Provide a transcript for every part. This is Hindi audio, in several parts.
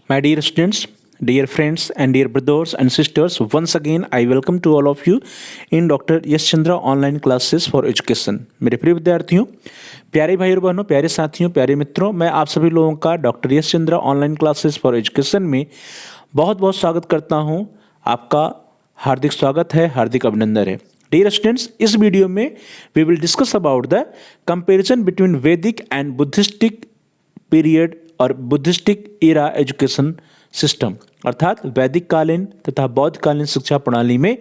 My dear students, dear friends, and dear brothers and sisters, once again I welcome to all of you in Dr. Yash Chandra online classes for education. मेरे प्रिय विद्यार्थियों, प्यारे भाई और बहनों, प्यारे साथियों, प्यारे मित्रों, मैं आप सभी लोगों का doctor Yash Chandra online classes for education में बहुत बहुत स्वागत करता हूं। आपका हार्दिक स्वागत है, हार्दिक अभिनंदन है। डियर स्टूडेंट्स, इस वीडियो में we will discuss about the comparison between वैदिक एंड बुद्धिस्टिक पीरियड और बुद्धिस्टिक एरा एजुकेशन सिस्टम, अर्थात वैदिक कालीन तथा बौद्ध कालीन शिक्षा प्रणाली में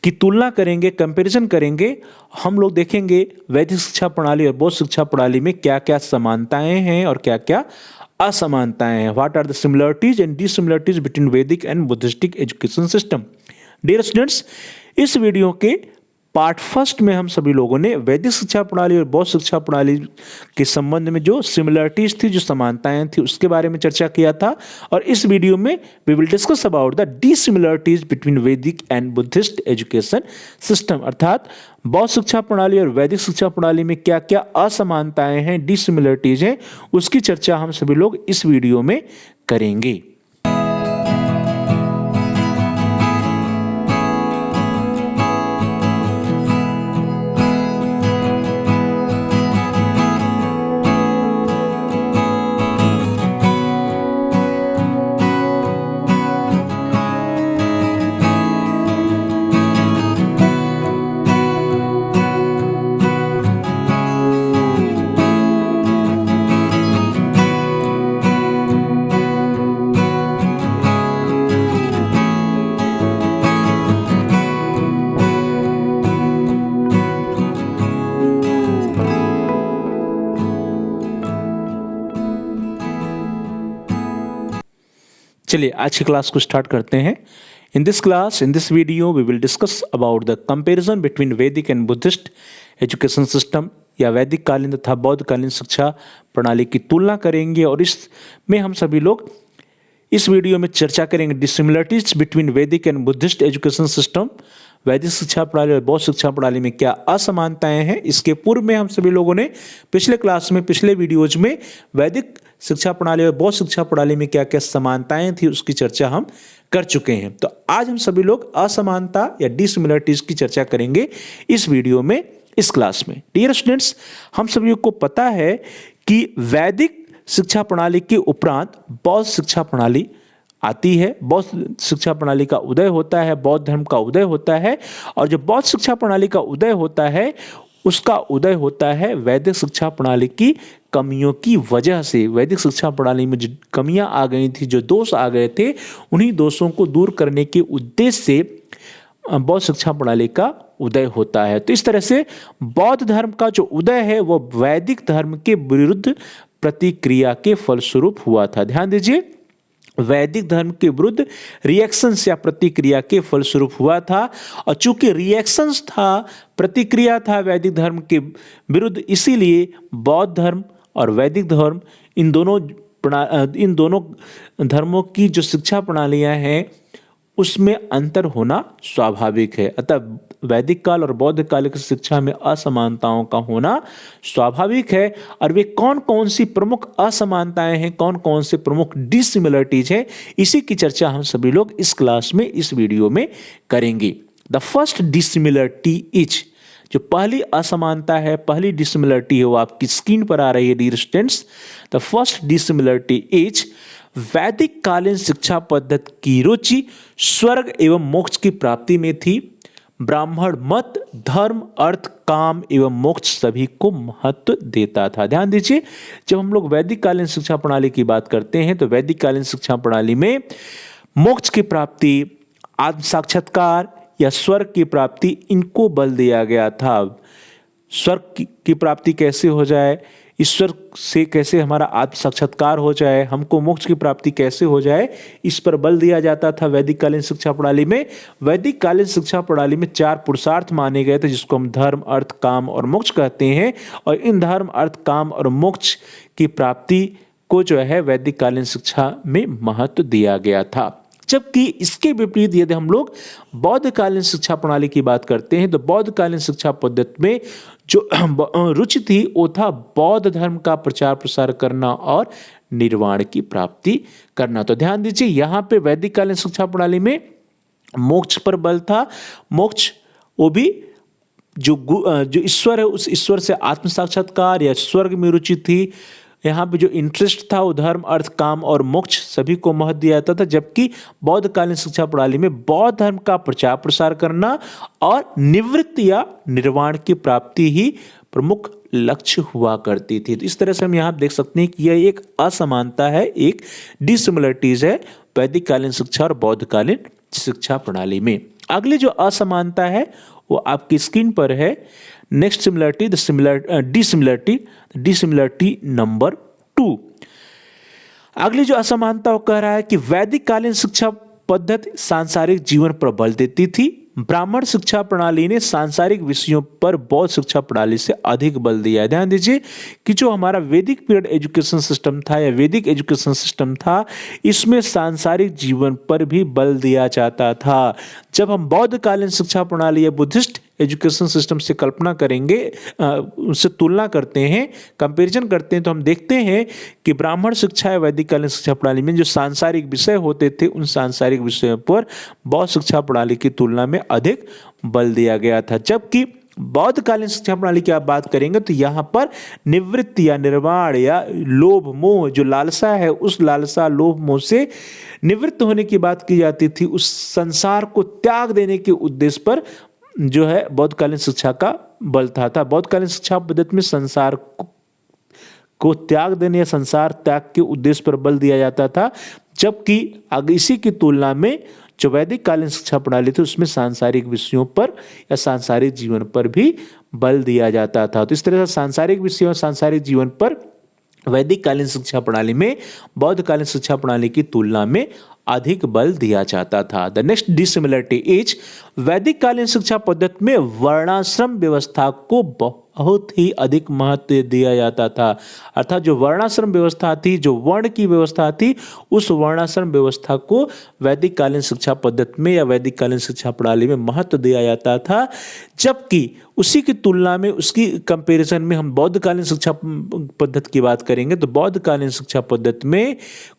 की तुलना करेंगे, कंपैरिजन करेंगे। हम लोग देखेंगे वैदिक शिक्षा प्रणाली और बौद्ध शिक्षा प्रणाली में क्या क्या समानताएं हैं और क्या क्या असमानताएं हैं। What are the similarities and dissimilarities between वैदिक and buddhistic education system. Dear students, इस वीडियो के पार्ट फर्स्ट में हम सभी लोगों ने वैदिक शिक्षा प्रणाली और बौद्ध शिक्षा प्रणाली के संबंध में जो सिमिलरिटीज थी, जो समानताएं थी, उसके बारे में चर्चा किया था। और इस वीडियो में we will discuss about the dissimilarities between वैदिक एंड बुद्धिस्ट एजुकेशन सिस्टम, अर्थात बौद्ध शिक्षा प्रणाली और वैदिक शिक्षा प्रणाली में क्या क्या असमानताएं हैं, डिसिमिलरिटीज हैं, उसकी चर्चा हम सभी लोग इस वीडियो में करेंगे। चलिए आज की क्लास को स्टार्ट करते हैं। In this class, in this video we will discuss about the comparison between वैदिक एंड बुद्धिस्ट एजुकेशन सिस्टम, या वैदिक कालीन तथा बौद्ध कालीन शिक्षा प्रणाली की तुलना करेंगे। और इसमें हम सभी लोग इस वीडियो में चर्चा करेंगे डिसिमिलरिटीज बिटवीन वैदिक एंड बुद्धिस्ट एजुकेशन सिस्टम, वैदिक शिक्षा प्रणाली और बौद्ध शिक्षा प्रणाली में क्या असमानताएं हैं। इसके पूर्व में हम सभी लोगों ने पिछले क्लास में, पिछले वीडियोज में वैदिक शिक्षा प्रणाली और बौद्ध शिक्षा प्रणाली में क्या क्या समानताएं थी उसकी चर्चा हम कर चुके हैं। तो आज हम सभी लोग असमानता या डिसिमिलरिटीज की चर्चा करेंगे इस वीडियो में, इस क्लास में। डियर स्टूडेंट्स, हम सभी को पता है कि वैदिक शिक्षा प्रणाली के उपरांत बौद्ध शिक्षा प्रणाली आती है। बौद्ध शिक्षा प्रणाली का उदय होता है, बौद्ध धर्म का उदय होता है। और जो बौद्ध शिक्षा प्रणाली का उदय होता है, उसका उदय होता है वैदिक शिक्षा प्रणाली की कमियों की वजह से। वैदिक शिक्षा प्रणाली में जो कमियां आ गई थी, जो दोष आ गए थे, उन्हीं दोषों को दूर करने के उद्देश्य से बौद्ध शिक्षा प्रणाली का उदय होता है। तो इस तरह से बौद्ध धर्म का जो उदय है वो वैदिक धर्म के विरुद्ध प्रतिक्रिया के फलस्वरूप हुआ था। ध्यान दीजिए, वैदिक धर्म के विरुद्ध रिएक्शंस या प्रतिक्रिया के फलस्वरूप हुआ था। और चूंकि रिएक्शंस था, प्रतिक्रिया था वैदिक धर्म के विरुद्ध, इसीलिए बौद्ध धर्म और वैदिक धर्म, इन दोनों धर्मों की जो शिक्षा प्रणालियां हैं उसमें अंतर होना स्वाभाविक है। अतः वैदिक काल और बौद्ध काल की शिक्षा में असमानताओं का होना स्वाभाविक है। और वे कौन कौन सी प्रमुख असमानताएं हैं, कौन कौन से प्रमुख डिसिमिलरिटीज हैं, इसी की चर्चा हम सभी लोग इस क्लास में, इस वीडियो में करेंगे। द फर्स्ट डिसिमिलरिटी इज, जो पहली असमानता है, पहली डिसिमिलरिटी है, वो आपकी स्क्रीन पर आ रही है dear students. The first dissimilarity is वैदिक कालीन शिक्षा पद्धति की रुचि स्वर्ग एवं मोक्ष की प्राप्ति में थी। ब्राह्मण मत धर्म, अर्थ, काम एवं मोक्ष सभी को महत्व देता था। ध्यान दीजिए, जब हम लोग वैदिक कालीन शिक्षा प्रणाली की बात करते हैं तो वैदिक कालीन शिक्षा प्रणाली में मोक्ष की प्राप्ति, आत्म साक्षात्कार या स्वर्ग की प्राप्ति, इनको बल दिया गया था। स्वर्ग की प्राप्ति कैसे हो जाए, ईश्वर से कैसे हमारा आत्म साक्षात्कार हो जाए, हमको मोक्ष की प्राप्ति कैसे हो जाए, इस पर बल दिया जाता था वैदिक कालीन शिक्षा प्रणाली में। वैदिक कालीन शिक्षा प्रणाली में 4 पुरुषार्थ माने गए थे, जिसको हम धर्म, अर्थ, काम और मोक्ष कहते हैं। और इन धर्म, अर्थ, काम और मोक्ष की प्राप्ति को जो है वैदिक कालीन शिक्षा में महत्व दिया गया था। जबकि इसके विपरीत यदि हम लोग बौद्ध कालीन शिक्षा प्रणाली की बात करते हैं तो बौद्ध कालीन शिक्षा पद्धति में जो रुचि थी वो था बौद्ध धर्म का प्रचार प्रसार करना और निर्वाण की प्राप्ति करना। तो ध्यान दीजिए यहाँ पे वैदिक कालीन शिक्षा प्रणाली में मोक्ष पर बल था। मोक्ष वो भी जो ईश्वर है उस ईश्वर से आत्म साक्षात्कार या स्वर्ग में रुचि थी। यहाँ पे जो इंटरेस्ट था वो धर्म, अर्थ, काम और मोक्ष सभी को महत्व दिया जाता था। जबकि बौद्ध कालीन शिक्षा प्रणाली में बौद्ध धर्म का प्रचार प्रसार करना और निवृत्ति या निर्वाण की प्राप्ति ही प्रमुख लक्ष्य हुआ करती थी। तो इस तरह से हम यहाँ देख सकते हैं कि यह एक असमानता है, एक डिसिमिलरिटीज है वैदिक कालीन शिक्षा और बौद्ध कालीन शिक्षा प्रणाली में। अगली जो असमानता है वो आपकी स्क्रीन पर है। Next similarity dissimilarity number 2। अगली जो असमानता वो कह रहा है कि वैदिक कालीन शिक्षा पद्धति सांसारिक जीवन पर बल देती थी। ब्राह्मण शिक्षा प्रणाली ने सांसारिक विषयों पर बौद्ध शिक्षा प्रणाली से अधिक बल दिया है। ध्यान दीजिए कि जो हमारा वैदिक पीरियड एजुकेशन सिस्टम था या वैदिक एजुकेशन सिस्टम था, इसमें सांसारिक जीवन पर भी बल दिया जाता था। जब हम बौद्ध कालीन शिक्षा प्रणाली या बुद्धिस्ट एजुकेशन सिस्टम से कल्पना करेंगे, उससे तुलना करते हैं, कंपैरिजन करते हैं, तो हम देखते हैं कि ब्राह्मण शिक्षा या वैदिक कालीन शिक्षा प्रणाली में जो सांसारिक विषय होते थे उन सांसारिक विषयों पर बौद्ध शिक्षा प्रणाली की तुलना में अधिक बल दिया गया था। जबकि बौद्ध कालीन शिक्षा प्रणाली की आप बात करेंगे तो यहाँ पर निवृत्ति या निर्वाण या लोभ मोह जो लालसा है, उस लालसा लोभ मोह से निवृत्त होने की बात की जाती थी। उस संसार को त्याग देने के उद्देश्य पर जो है बौद्ध कालीन शिक्षा का बल था। बौद्ध कालीन शिक्षा पद्धति में संसार को त्याग देने या संसार त्याग के उद्देश्य पर बल दिया जाता था। जबकि इसी की तुलना में जो वैदिक कालीन शिक्षा प्रणाली थी उसमें सांसारिक विषयों पर या सांसारिक जीवन पर भी बल दिया जाता था। तो इस तरह से सांसारिक विषयों और सांसारिक जीवन पर वैदिक कालीन शिक्षा प्रणाली में बौद्ध कालीन शिक्षा प्रणाली की तुलना में अधिक बल दिया जाता था। द नेक्स्ट डिसिमिलरिटी इज वैदिक कालीन शिक्षा पद्धति में वर्णाश्रम व्यवस्था को बहुत ही अधिक महत्व दिया जाता था। अर्थात जो वर्णाश्रम व्यवस्था थी, जो वर्ण की व्यवस्था थी, उस वर्णाश्रम व्यवस्था को वैदिक कालीन शिक्षा पद्धति में या वैदिक कालीन शिक्षा प्रणाली में महत्व दिया जाता था। जबकि उसी की तुलना में, उसकी कंपैरिजन में हम बौद्ध कालीन शिक्षा पद्धति की बात करेंगे तो बौद्ध कालीन शिक्षा पद्धति में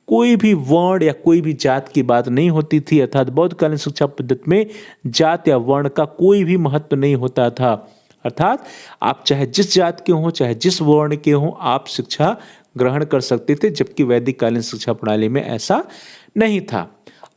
कोई भी वर्ण या कोई भी जात की बात नहीं होती थी। अर्थात बौद्ध कालीन शिक्षा पद्धति में जात या वर्ण का कोई भी महत्व नहीं होता था। अर्थात आप चाहे जिस जात के हों, चाहे जिस वर्ण के हों, आप शिक्षा ग्रहण कर सकते थे, जबकि वैदिक कालीन शिक्षा प्रणाली में ऐसा नहीं था।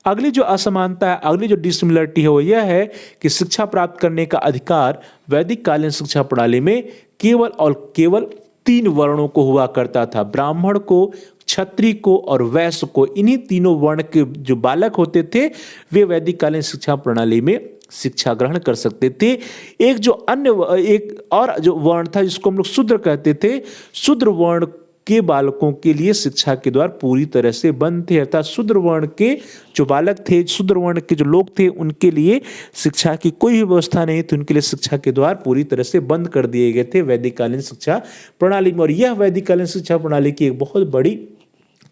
अगली जो असमानता है, अगली जो डिसिमिलरिटी है वो यह है कि शिक्षा प्राप्त करने का अधिकार वैदिक कालीन शिक्षा प्रणाली में केवल और केवल 3 वर्णों को हुआ करता था। ब्राह्मण को, क्षत्रिय को और वैश्य को, इन्हीं तीनों वर्ण के जो बालक होते थे वे वैदिक कालीन शिक्षा प्रणाली में शिक्षा ग्रहण कर सकते थे। एक और जो वर्ण था जिसको हम लोग शूद्र कहते थे, शूद्र वर्ण के बालकों के लिए शिक्षा के द्वार पूरी तरह से बंद थे। अर्थात शूद्र वर्ण के जो बालक थे, शूद्र वर्ण के जो लोग थे, उनके लिए शिक्षा की कोई भी व्यवस्था नहीं थी। उनके लिए शिक्षा के द्वार पूरी तरह से बंद कर दिए गए थे वैदिक कालीन शिक्षा प्रणाली में। और यह वैदिक कालीन शिक्षा प्रणाली की एक बहुत बड़ी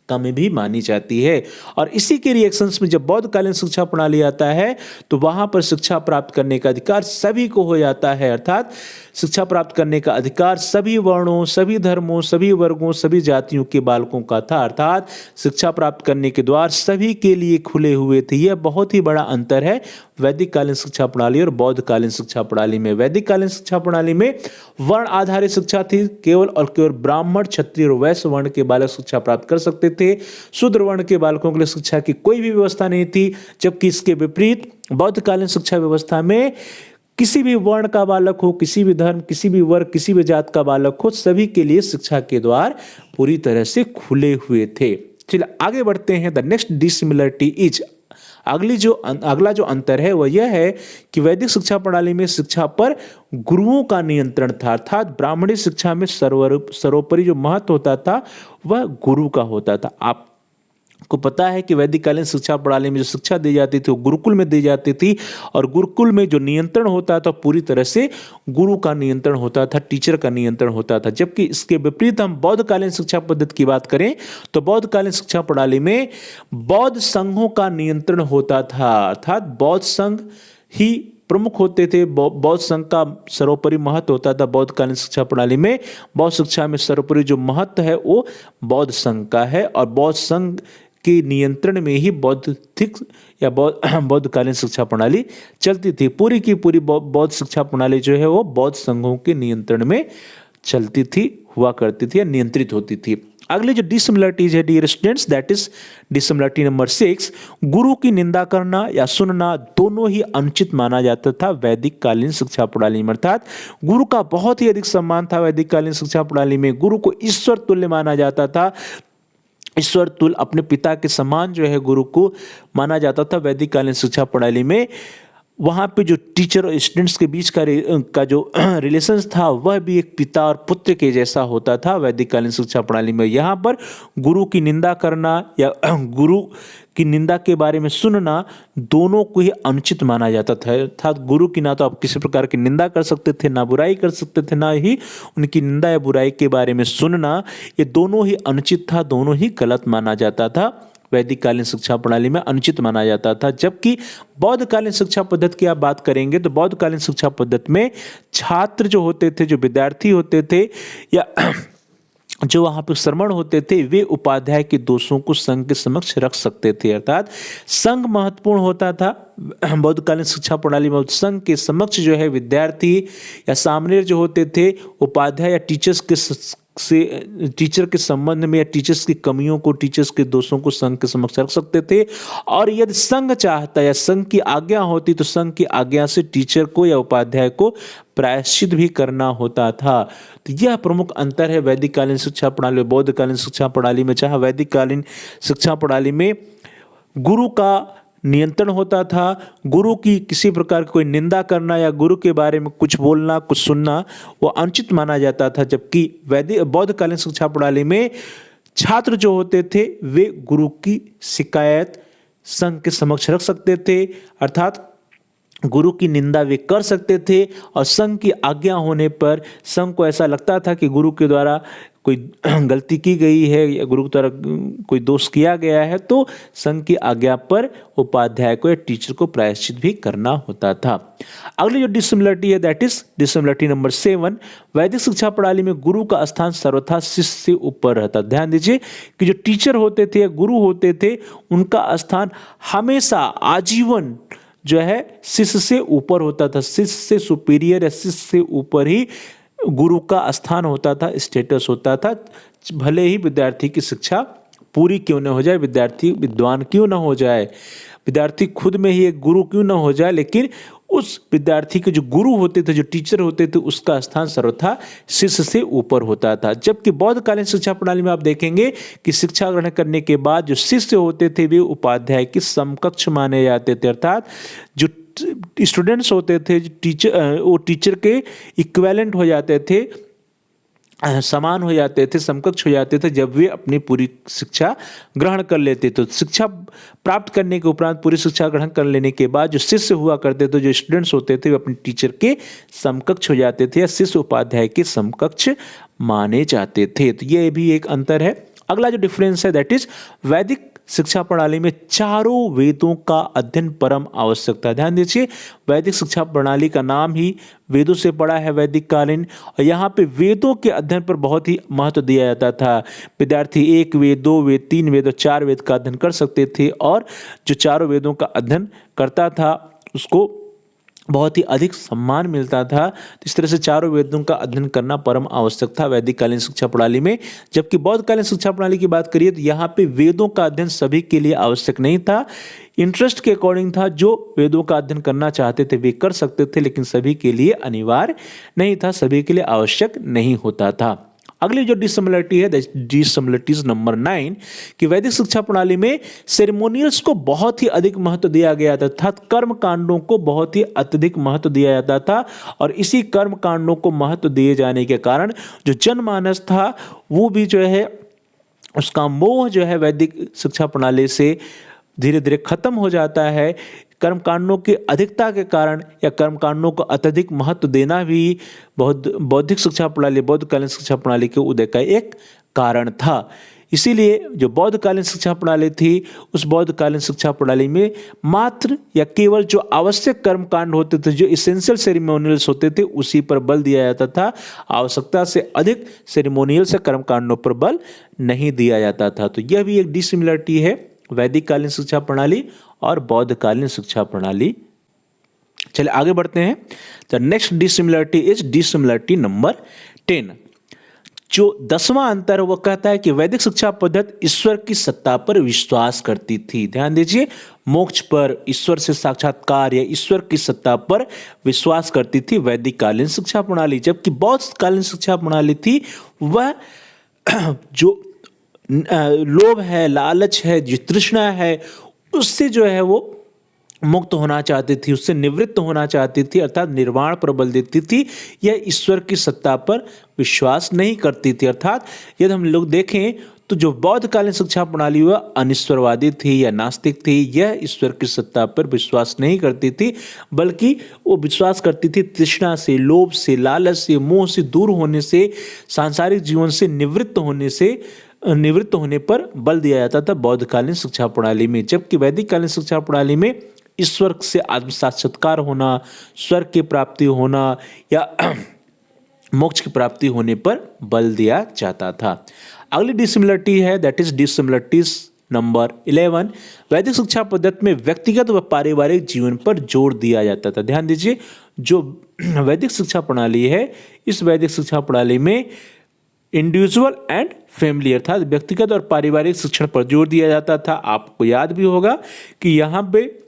कमी भी मानी जाती है। और इसी के रिएक्शंस में जब बौद्ध कालीन शिक्षा प्रणाली आता है तो वहां पर शिक्षा प्राप्त करने का अधिकार सभी को हो जाता है। अर्थात शिक्षा प्राप्त करने का अधिकार सभी वर्णों, सभी धर्मों, सभी वर्गों, सभी जातियों के बालकों का था। अर्थात शिक्षा प्राप्त करने के द्वार सभी के लिए खुले हुए थे। यह बहुत ही बड़ा अंतर है वैदिक कालीन शिक्षा प्रणाली और बौद्ध कालीन शिक्षा प्रणाली में। वैदिक कालीन शिक्षा प्रणाली में वर्ण आधारित शिक्षा थी। केवल और केवल ब्राह्मण, क्षत्रिय और वैश्य वर्ण के बालक शिक्षा प्राप्त कर सकते थे। शूद्र वर्ण के बालकों के लिए शिक्षा की कोई भी व्यवस्था नहीं थी। जबकि इसके विपरीत बौद्ध कालीन शिक्षा व्यवस्था में किसी भी वर्ण का बालक हो, किसी भी धर्म, किसी भी वर्ग, किसी भी जात का बालक हो, सभी के लिए शिक्षा के द्वार पूरी तरह से खुले हुए थे। चलिए आगे बढ़ते हैं। द नेक्स्ट डिसिमिलरिटी इज अगला जो अंतर है वह यह है कि वैदिक शिक्षा प्रणाली में शिक्षा पर गुरुओं का नियंत्रण था। अर्थात ब्राह्मणी शिक्षा में सर्वोपरि जो महत्व होता था वह गुरु का होता था। आपको पता है कि वैदिक कालीन शिक्षा प्रणाली में जो शिक्षा दी जाती थी वो गुरुकुल में दी जाती थी, और गुरुकुल में जो नियंत्रण होता था पूरी तरह से गुरु का नियंत्रण होता था, टीचर का नियंत्रण होता था। जबकि इसके विपरीत हम बौद्ध कालीन शिक्षा पद्धति की बात करें तो बौद्ध कालीन शिक्षा प्रणाली में बौद्ध संघों का नियंत्रण होता था। अर्थात बौद्ध संघ ही प्रमुख होते थे। बौद्ध संघ का सर्वोपरि महत्व होता था बौद्धकालीन शिक्षा प्रणाली में। बौद्ध शिक्षा में सर्वोपरि जो महत्व है वो बौद्ध संघ का है और बौद्ध संघ के नियंत्रण में ही बौद्धिक या बौद्धकालीन शिक्षा प्रणाली चलती थी। पूरी की पूरी बौद्ध शिक्षा प्रणाली जो है वो बौद्ध संघों के नियंत्रण में चलती थी, हुआ करती थी या नियंत्रित होती थी। अगले जो डिसिमिलरिटीज है dear students, that is dissimilarity number 6। गुरु की निंदा करना या सुनना दोनों ही अनुचित माना जाता था वैदिक कालीन शिक्षा प्रणाली में। अर्थात गुरु का बहुत ही अधिक सम्मान था वैदिक कालीन शिक्षा प्रणाली में। गुरु को ईश्वर तुल्य माना जाता था। ईश्वर तुल्य अपने पिता के समान जो है गुरु को माना जाता था वैदिक कालीन शिक्षा प्रणाली में। वहाँ पे जो टीचर और स्टूडेंट्स के बीच का जो रिलेशन था वह भी एक पिता और पुत्र के जैसा होता था वैदिक कालीन शिक्षा प्रणाली में। यहाँ पर गुरु की निंदा करना या गुरु की निंदा के बारे में सुनना दोनों को ही अनुचित माना जाता था। अर्थात गुरु की ना तो आप किसी प्रकार की निंदा कर सकते थे, ना बुराई कर सकते थे, ना ही उनकी निंदा या बुराई के बारे में सुनना, ये दोनों ही अनुचित था, दोनों ही गलत माना जाता था वैदिक कालीन शिक्षा प्रणाली में, अनुचित माना जाता था। जबकि बौद्ध कालीन शिक्षा पद्धति की आप बात करेंगे तो बौद्ध कालीन शिक्षा पद्धति में छात्र जो होते थे, जो विद्यार्थी होते थे या जो वहाँ पे श्रमण होते थे, वे उपाध्याय के दोषों को संघ के समक्ष रख सकते थे। अर्थात संघ महत्वपूर्ण होता था बौद्धकालीन शिक्षा प्रणाली में। संघ के समक्ष जो है विद्यार्थी या सामनेर जो होते थे उपाध्याय या टीचर के संबंध में या टीचर्स की कमियों को, टीचर्स के दोषों को संघ के समक्ष रख सकते थे। और यदि संघ चाहता या संघ की आज्ञा होती तो संघ की आज्ञा से टीचर को या उपाध्याय को प्रायश्चित भी करना होता था। तो यह प्रमुख अंतर है वैदिक कालीन शिक्षा प्रणाली और बौद्धकालीन शिक्षा प्रणाली में। चाहे वैदिक कालीन शिक्षा प्रणाली में गुरु का नियंत्रण होता था, गुरु की किसी प्रकार की कोई निंदा करना या गुरु के बारे में कुछ बोलना, कुछ सुनना वो अनुचित माना जाता था। जबकि बौद्धकालीन शिक्षा प्रणाली में छात्र जो होते थे वे गुरु की शिकायत संघ के समक्ष रख सकते थे। अर्थात गुरु की निंदा वे कर सकते थे और संघ की आज्ञा होने पर संघ को ऐसा लगता था कि गुरु के द्वारा कोई गलती की गई है या गुरु के द्वारा कोई दोष किया गया है तो संघ की आज्ञा पर उपाध्याय को या टीचर को प्रायश्चित भी करना होता था। अगली जो डिसिमिलरिटी है दैट इज डिसिमिलरिटी नंबर 7। वैदिक शिक्षा प्रणाली में गुरु का स्थान सर्वथा शिष्य से ऊपर रहता। ध्यान दीजिए कि जो टीचर होते थे या गुरु होते थे उनका स्थान हमेशा आजीवन जो है शिष्य से ऊपर होता था। शिष्य से सुपीरियर या शिष्य से ऊपर ही गुरु का स्थान होता था, स्टेटस होता था। भले ही विद्यार्थी की शिक्षा पूरी क्यों न हो जाए, विद्यार्थी विद्वान क्यों न हो जाए, विद्यार्थी खुद में ही एक गुरु क्यों न हो जाए, लेकिन उस विद्यार्थी के जो गुरु होते थे, जो टीचर होते थे, उसका स्थान सर्वथा शिष्य से ऊपर होता था। जबकि बौद्धकालीन शिक्षा प्रणाली में आप देखेंगे कि शिक्षा ग्रहण करने के बाद जो शिष्य होते थे वे उपाध्याय के समकक्ष माने जाते थे। अर्थात जो स्टूडेंट्स होते थे वो टीचर के इक्विवेलेंट हो जाते थे, समान हो जाते थे, समकक्ष हो जाते थे जब वे अपनी पूरी शिक्षा ग्रहण कर लेते। तो शिक्षा प्राप्त करने के उपरांत पूरी शिक्षा ग्रहण कर लेने के बाद जो शिष्य हुआ करते थे, जो स्टूडेंट्स होते थे, वे अपने टीचर के समकक्ष हो जाते थे या शिष्य उपाध्याय के समकक्ष माने जाते थे। तो ये भी एक अंतर है। अगला जो डिफरेंस है दैट इज वैदिक शिक्षा प्रणाली में चारों वेदों का अध्ययन परम आवश्यक था। ध्यान दीजिए वैदिक शिक्षा प्रणाली का नाम ही वेदों से पड़ा है वैदिक कालीन, और यहाँ पे वेदों के अध्ययन पर बहुत ही महत्व दिया जाता था। विद्यार्थी 1 वेद, 2 वेद, 3 वेद और 4 वेद का अध्ययन कर सकते थे और जो चारों वेदों का अध्ययन करता था उसको बहुत ही अधिक सम्मान मिलता था। तो इस तरह से चारों वेदों का अध्ययन करना परम आवश्यक था वैदिक कालीन शिक्षा प्रणाली में। जबकि बौद्धकालीन शिक्षा प्रणाली की बात करिए तो यहाँ पे वेदों का अध्ययन सभी के लिए आवश्यक नहीं था, इंटरेस्ट के अकॉर्डिंग था। जो वेदों का अध्ययन करना चाहते थे वे कर सकते थे, लेकिन सभी के लिए अनिवार्य नहीं था, सभी के लिए आवश्यक नहीं होता था। अगली जो डिसिमिलरिटी है डिसिमिलरिटीज नंबर 9 कि वैदिक शिक्षा प्रणाली में सेरेमोनियल्स को बहुत ही अधिक महत्व दिया गया था, अर्थात कर्म कांडों को बहुत ही अत्यधिक महत्व दिया जाता था। और इसी कर्म कांडों को महत्व दिए जाने के कारण जो जनमानस था वो भी जो है उसका मोह जो है वैदिक शिक्षा प्रणाली से धीरे धीरे खत्म हो जाता है। कर्मकांडों की अधिकता के कारण या कर्मकांडों को अत्यधिक महत्व देना भी बौद्धिक शिक्षा प्रणाली, बौद्धकालीन शिक्षा प्रणाली के उदय का एक कारण था। इसीलिए जो बौद्धकालीन शिक्षा प्रणाली थी, उस बौद्धकालीन शिक्षा प्रणाली में मात्र या केवल जो आवश्यक कर्मकांड होते थे, जो इसेंशियल सेरेमोनियल्स होते थे, उसी पर बल दिया जाता था। आवश्यकता से अधिक सेरेमोनियल्स या कर्मकांडों पर बल नहीं दिया जाता था। तो यह भी एक डिसिमिलरिटी है वैदिक कालीन शिक्षा प्रणाली और बौद्धकालीन शिक्षा प्रणाली। चलिए आगे बढ़ते हैं। The next dissimilarity is dissimilarity number 10। जो 10वां अंतर वो कहता है कि वैदिक शिक्षा पद्धति ईश्वर की सत्ता पर विश्वास करती थी। ध्यान दीजिए, मोक्ष पर, ईश्वर से साक्षात्कार या ईश्वर की सत्ता पर विश्वास करती थी वैदिक कालीन शिक्षा प्रणाली। जबकि बौद्ध कालीन शिक्षा प्रणाली थी वह जो लोभ है, लालच है, जो तृष्णा है, उससे जो है वो मुक्त होना चाहती थी, उससे निवृत्त होना चाहती थी, अर्थात निर्वाण पर बल देती थी। यह ईश्वर की सत्ता पर विश्वास नहीं करती थी। अर्थात यदि हम लोग देखें तो जो बौद्धकालीन शिक्षा प्रणाली वह अनिश्वरवादी थी या नास्तिक थी। यह ईश्वर की सत्ता पर विश्वास नहीं करती थी, बल्कि वो विश्वास करती थी तृष्णा से, लोभ से, लालच से, मोह से दूर होने से, सांसारिक जीवन से निवृत्त होने पर बल दिया जाता था बौद्धकालीन शिक्षा प्रणाली में। जबकि वैदिक कालीन शिक्षा प्रणाली में ईश्वर से आत्म साक्षात्कार होना, स्वर्ग की प्राप्ति होना या मोक्ष की प्राप्ति होने पर बल दिया जाता था। अगली डिसिमिलरिटी है दैट इज डिसिमिलरिटीज नंबर 11। वैदिक शिक्षा पद्धति में व्यक्तिगत व पारिवारिक जीवन पर जोर दिया जाता था। ध्यान दीजिए, जो वैदिक शिक्षा प्रणाली है, इस वैदिक शिक्षा प्रणाली में इंडिविजुअल एंड फैमिली अर्थात व्यक्तिगत और पारिवारिक शिक्षण पर जोर दिया जाता था। आपको याद भी होगा कि यहाँ पे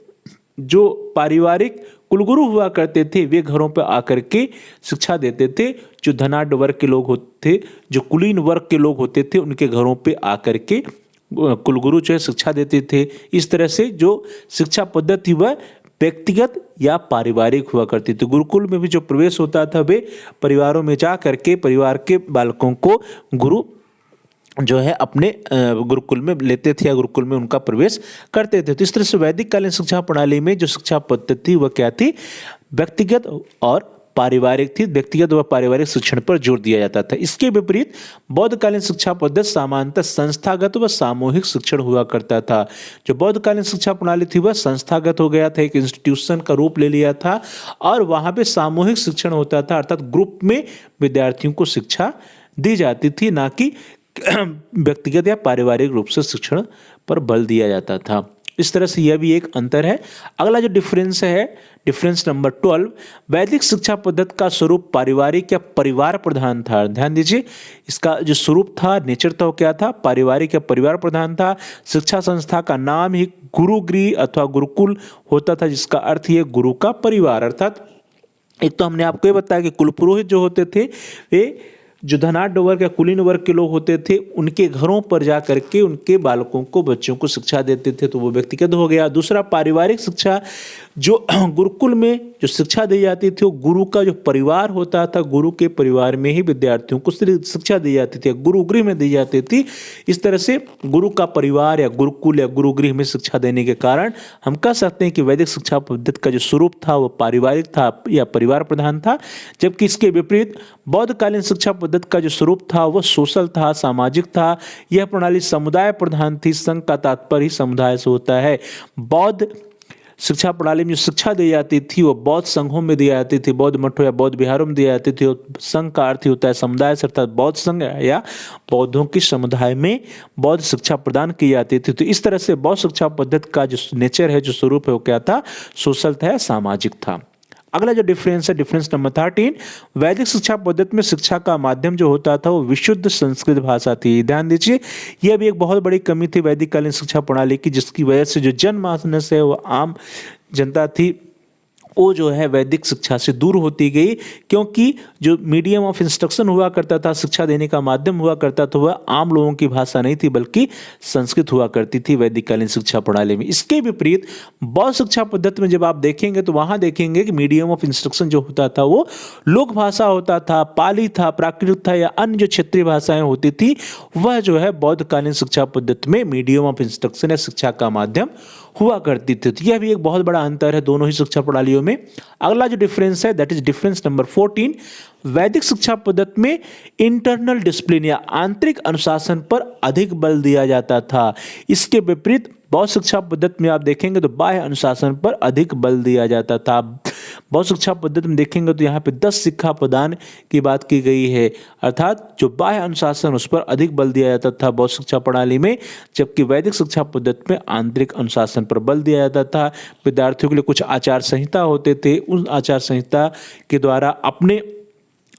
जो पारिवारिक कुलगुरु हुआ करते थे वे घरों पर आकर के शिक्षा देते थे। जो धनाढ्य वर्ग के लोग होते थे, जो कुलीन वर्ग के लोग होते थे, उनके घरों पे आकर के कुलगुरु जो है शिक्षा देते थे। इस तरह से जो शिक्षा पद्धति वह व्यक्तिगत या पारिवारिक हुआ करती थी। गुरुकुल में भी जो प्रवेश होता था वे परिवारों में जा करके परिवार के बालकों को गुरु जो है अपने गुरुकुल में लेते थे या गुरुकुल में उनका प्रवेश करते थे। तो इस तरह से वैदिक कालीन शिक्षा प्रणाली में जो शिक्षा पद्धति वह क्या थी, व्यक्तिगत और पारिवारिक थी। व्यक्तिगत व पारिवारिक शिक्षण पर जोर दिया जाता था। इसके विपरीत बौद्धकालीन शिक्षा पद्धति सामान्यतः संस्थागत व सामूहिक शिक्षण हुआ करता था। जो बौद्धकालीन शिक्षा प्रणाली थी वह संस्थागत हो गया था, एक इंस्टीट्यूशन का रूप ले लिया था और वहाँ पे सामूहिक शिक्षण होता था, अर्थात ग्रुप में विद्यार्थियों को शिक्षा दी जाती थी, ना कि व्यक्तिगत या पारिवारिक रूप से शिक्षण पर बल दिया जाता था। इस तरह से यह भी एक अंतर है। अगला जो डिफरेंस है, डिफरेंस नंबर 12, वैदिक शिक्षा पद्धति का स्वरूप पारिवारिक या परिवार प्रधान था। ध्यान दीजिए, इसका जो स्वरूप था, नेचर था, वो क्या था, पारिवारिक या परिवार प्रधान था। शिक्षा संस्था का नाम ही गुरुगृह अथवा गुरुकुल होता था, जिसका अर्थ ही है गुरु का परिवार। अर्थात एक तो हमने आपको ये बताया कि कुलपुरोहित जो होते थे वे जो धनाढ्य वर्ग या कुलीन वर्ग के लोग होते थे, उनके घरों पर जा करके उनके बालकों को, बच्चों को शिक्षा देते थे, तो वो व्यक्तिगत हो गया। दूसरा पारिवारिक शिक्षा, जो गुरुकुल में जो शिक्षा दी जाती थी वो गुरु का जो परिवार होता था, गुरु के परिवार में ही विद्यार्थियों को शिक्षा दी जाती थी, गुरुगृह में दी जाती थी। इस तरह से गुरु का परिवार या गुरुकुल या गुरुगृह में शिक्षा देने के कारण हम कह सकते हैं कि वैदिक शिक्षा पद्धति का जो स्वरूप था वो पारिवारिक था या परिवार प्रधान था। जबकि इसके विपरीत बौद्धकालीन शिक्षा पद्धति का जो स्वरूप था वह सोशल था, सामाजिक था। यह प्रणाली समुदाय प्रधान थी। संघ का तात्पर्य ही समुदाय से होता है। बौद्ध शिक्षा प्रणाली में जो शिक्षा दी जाती थी वो बौद्ध संघों में दी जाती थी, बौद्ध मठों या बौद्ध विहारों में दी जाती थी। संघ का अर्थ ही होता है समुदाय से, अर्थात बौद्ध संघ या बौद्धों की समुदाय में बौद्ध शिक्षा प्रदान की जाती थी। तो इस तरह से बौद्ध शिक्षा पद्धति का जो नेचर है, जो स्वरूप है, वो क्या था, सोशल था या सामाजिक था। अगला जो डिफरेंस है, डिफरेंस नंबर 13, वैदिक शिक्षा पद्धति में शिक्षा का माध्यम जो होता था वो विशुद्ध संस्कृत भाषा थी। ध्यान दीजिए, यह भी एक बहुत बड़ी कमी थी वैदिक कालीन शिक्षा प्रणाली की, जिसकी वजह से जो जनमानस है, वो आम जनता थी, वो जो है वैदिक शिक्षा से दूर होती गई। क्योंकि जो मीडियम ऑफ इंस्ट्रक्शन हुआ करता था, शिक्षा देने का माध्यम हुआ करता था, वह आम लोगों की भाषा नहीं थी बल्कि संस्कृत हुआ करती थी वैदिक कालीन शिक्षा प्रणाली में। इसके विपरीत बौद्ध शिक्षा पद्धति में जब आप देखेंगे तो वहाँ देखेंगे कि मीडियम ऑफ इंस्ट्रक्शन जो होता था वो लोक भाषा होता था, पाली था, प्राकृत था या अन्य जो क्षेत्रीय भाषाएं होती थी, वह जो है बौद्धकालीन शिक्षा पद्धति में मीडियम ऑफ इंस्ट्रक्शन या शिक्षा का माध्यम हुआ करती थी। तो यह भी एक बहुत बड़ा अंतर है दोनों ही शिक्षा प्रणालियों में। अगला जो डिफरेंस है दैट इज डिफरेंस नंबर 14। वैदिक शिक्षा पद्धति में इंटरनल डिसिप्लिन या आंतरिक अनुशासन पर अधिक बल दिया जाता था। इसके विपरीत बौद्ध शिक्षा पद्धति में आप देखेंगे तो बाह्य अनुशासन पर अधिक बल दिया जाता था। बौद्ध शिक्षा पद्धति में देखेंगे तो यहाँ पे 10 शिक्षा प्रदान की बात की गई है, अर्थात जो बाह्य अनुशासन उस पर अधिक बल दिया जाता था बौद्ध शिक्षा प्रणाली में, जबकि वैदिक शिक्षा पद्धति में आंतरिक अनुशासन पर बल दिया जाता था। विद्यार्थियों के लिए कुछ आचार संहिता होते थे, उन आचार संहिता के द्वारा अपने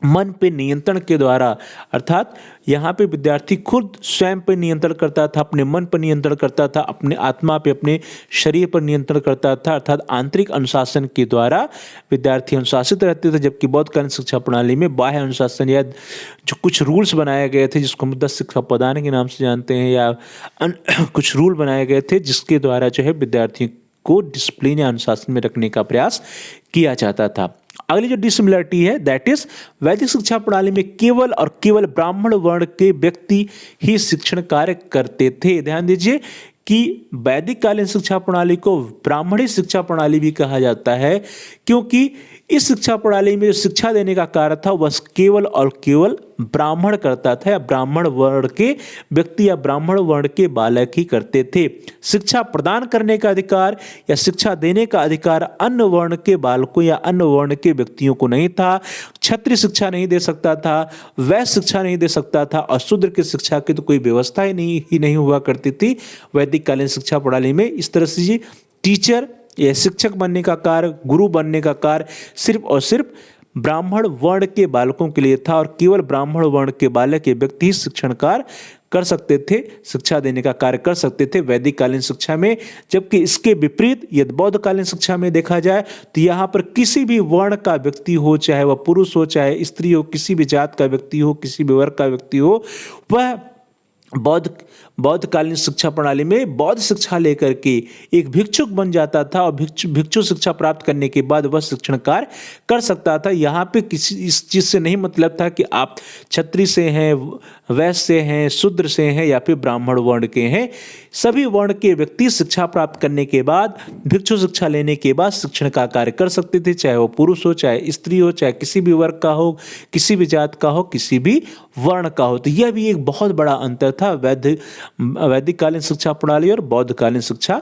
मन पे नियंत्रण के द्वारा, अर्थात यहाँ पे विद्यार्थी खुद स्वयं पे नियंत्रण करता था, अपने मन पर नियंत्रण करता था, अपने आत्मा पे, अपने शरीर पर नियंत्रण करता था, अर्थात आंतरिक अनुशासन के द्वारा विद्यार्थी अनुशासित रहते थे। जबकि बौद्धकालीन शिक्षा प्रणाली में बाह्य अनुशासन या जो कुछ रूल्स बनाए गए थे, जिसको हम 10 शिक्षा प्रदान के नाम से जानते हैं, या कुछ रूल बनाए गए थे जिसके द्वारा जो है विद्यार्थियों को डिसिप्लिन या अनुशासन में रखने का प्रयास किया जाता था। अगली जो डिसिमिलरिटी है दैट इज वैदिक शिक्षा प्रणाली में केवल और केवल ब्राह्मण वर्ण के व्यक्ति ही शिक्षण कार्य करते थे। ध्यान दीजिए कि वैदिक कालीन शिक्षा प्रणाली को ब्राह्मणी शिक्षा प्रणाली भी कहा जाता है, क्योंकि इस शिक्षा प्रणाली में जो शिक्षा देने का कार्य था वह केवल और केवल ब्राह्मण करता था, या ब्राह्मण वर्ण के व्यक्ति या ब्राह्मण वर्ण के बालक ही करते थे। शिक्षा प्रदान करने का अधिकार या शिक्षा देने का अधिकार अन्य वर्ण के बालकों या अन्य वर्ण के व्यक्तियों को नहीं था। क्षत्रिय शिक्षा नहीं दे सकता था, वैश्य शिक्षा नहीं दे सकता था, और शूद्र की शिक्षा की तो कोई व्यवस्था ही नहीं हुआ करती थी वैदिक कालीन शिक्षा प्रणाली में। इस तरह से टीचर या शिक्षक बनने का कार्य, गुरु बनने का कार्य सिर्फ और सिर्फ ब्राह्मण वर्ण के बालकों के लिए था, और केवल ब्राह्मण वर्ण के बालक के व्यक्ति ही शिक्षण कार्य कर सकते थे, शिक्षा देने का कार्य कर सकते थे वैदिक कालीन शिक्षा में। जबकि इसके विपरीत यदि बौद्ध कालीन शिक्षा में देखा जाए तो यहाँ पर किसी भी वर्ण का व्यक्ति हो, चाहे वह पुरुष हो चाहे स्त्री हो, किसी भी जात का व्यक्ति हो, किसी भी वर्ग का व्यक्ति हो, वह बौद्धकालीन शिक्षा प्रणाली में बौद्ध शिक्षा लेकर के एक भिक्षुक बन जाता था, और भिक्षु शिक्षा प्राप्त करने के बाद वह शिक्षण कार्य कर सकता था। यहाँ पे किसी इस चीज़ से नहीं मतलब था कि आप क्षत्रिय से हैं, वैश्य से हैं, शूद्र से हैं, या फिर ब्राह्मण वर्ण के हैं। सभी वर्ण के व्यक्ति शिक्षा प्राप्त करने के बाद, भिक्षु शिक्षा लेने के बाद शिक्षण का कार्य कर सकते थे, चाहे वो पुरुष हो, चाहे स्त्री हो, चाहे किसी भी वर्ग का हो, किसी भी जात का हो, किसी भी वर्ण का हो। तो यह भी एक बहुत बड़ा अंतर था वैदिक कालीन शिक्षा प्रणाली और बौद्ध कालीन शिक्षा